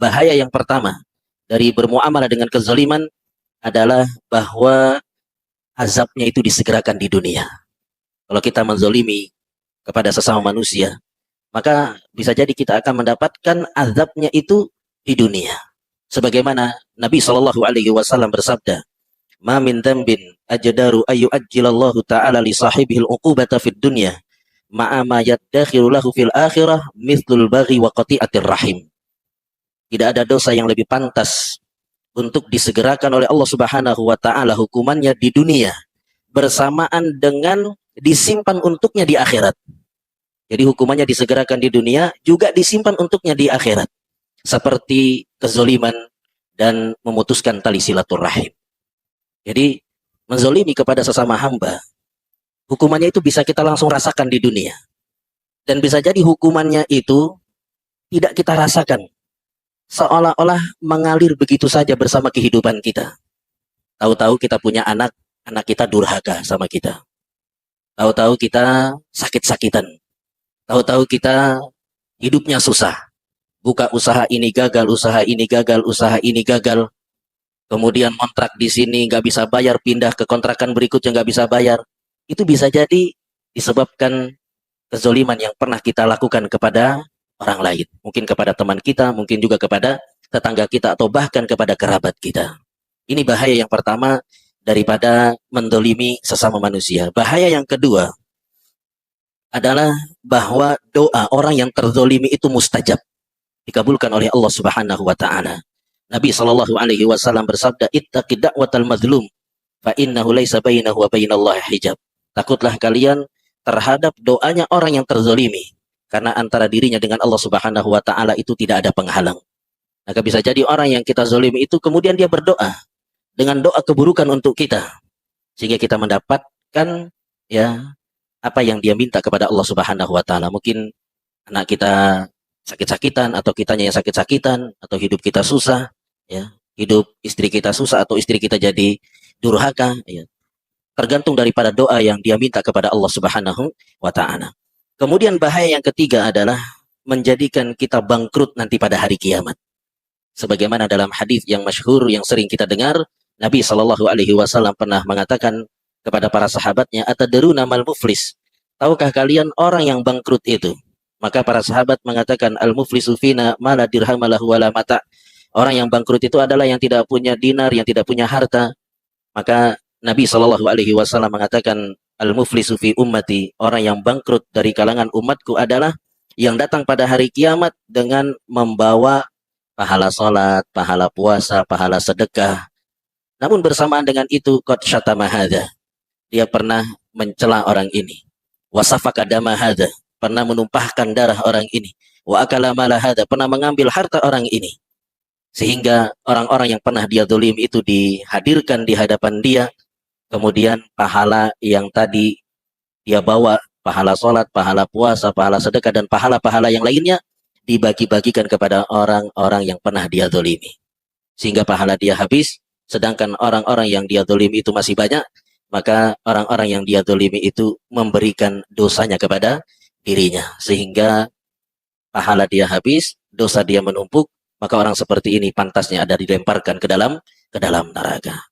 bahaya yang pertama dari bermuamalah dengan kezaliman adalah bahwa azabnya itu disegerakan di dunia. Kalau kita menzalimi kepada sesama manusia, maka bisa jadi kita akan mendapatkan azabnya itu di dunia. Sebagaimana Nabi Shallallahu Alaihi Wasallam bersabda, "Ma min dzambin ajdaru ayu ajjilallahu ta'ala li sahibihil uqubata fid dunya, ma'a ma yaddakhiru lahu fil akhirah mithlul baghi wa qati'atir rahim." Tidak ada dosa yang lebih pantas untuk disegerakan oleh Allah Subhanahu wa taala hukumannya di dunia bersamaan dengan disimpan untuknya di akhirat. Jadi hukumannya disegerakan di dunia juga disimpan untuknya di akhirat. Seperti kezoliman dan memutuskan tali silaturahim. Jadi menzolimi kepada sesama hamba, hukumannya itu bisa kita langsung rasakan di dunia. Dan bisa jadi hukumannya itu tidak kita rasakan. Seolah-olah mengalir begitu saja bersama kehidupan kita. Tahu-tahu kita punya anak, anak kita durhaka sama kita. Tahu-tahu kita sakit-sakitan. Tahu-tahu kita hidupnya susah. Buka usaha ini gagal, usaha ini gagal, usaha ini gagal. Kemudian kontrak di sini nggak bisa bayar, pindah ke kontrakan berikutnya nggak bisa bayar. Itu bisa jadi disebabkan kezoliman yang pernah kita lakukan kepada orang lain. Mungkin kepada teman kita, mungkin juga kepada tetangga kita, atau bahkan kepada kerabat kita. Ini bahaya yang pertama daripada mendolimi sesama manusia. Bahaya yang kedua adalah bahwa doa orang yang terzolimi itu mustajab, dikabulkan oleh Allah Subhanahu wa taala. Nabi Shallallahu alaihi wasallam bersabda, "Ittaqid da'watal mazlum fa innahu laisa bainahu wa bainallahi hijab." Takutlah kalian terhadap doanya orang yang terzolimi, karena antara dirinya dengan Allah Subhanahu wa taala itu tidak ada penghalang. Maka bisa jadi orang yang kita zolimi itu kemudian dia berdoa dengan doa keburukan untuk kita, sehingga kita mendapatkan ya apa yang dia minta kepada Allah Subhanahu wa taala. Mungkin anak kita sakit-sakitan, atau kitanya yang sakit-sakitan, atau hidup kita susah, ya, hidup istri kita susah, atau istri kita jadi durhaka, ya. Tergantung daripada doa yang dia minta kepada Allah Subhanahu wa taala. Kemudian bahaya yang ketiga adalah menjadikan kita bangkrut nanti pada hari kiamat. Sebagaimana dalam hadis yang masyhur yang sering kita dengar, Nabi Shallallahu alaihi wasallam pernah mengatakan kepada para sahabatnya, "Atadruna mal muflis?" Tahukah kalian orang yang bangkrut itu? Maka para sahabat mengatakan, "Al-muflisu fina ma la dirham lahu wala mata." Orang yang bangkrut itu adalah yang tidak punya dinar, yang tidak punya harta. Maka Nabi Shallallahu alaihi wasallam mengatakan, "Al-muflisu fi ummati." Orang yang bangkrut dari kalangan umatku adalah yang datang pada hari kiamat dengan membawa pahala salat, pahala puasa, pahala sedekah. Namun bersamaan dengan itu, qad syatama hadza. Dia pernah mencela orang ini. Wa safaka dama hadza. Pernah menumpahkan darah orang ini. Wa akala mala hadza. Pernah mengambil harta orang ini. Sehingga orang-orang yang pernah dia zalimi itu dihadirkan di hadapan dia. Kemudian pahala yang tadi dia bawa, pahala sholat, pahala puasa, pahala sedekah, dan pahala-pahala yang lainnya dibagi-bagikan kepada orang-orang yang pernah dia zalimi. Sehingga pahala dia habis, sedangkan orang-orang yang dia zalimi itu masih banyak, maka orang-orang yang dia zalimi itu memberikan dosanya kepada dirinya. Sehingga pahala dia habis, dosa dia menumpuk, maka orang seperti ini pantasnya ada dilemparkan ke dalam neraka.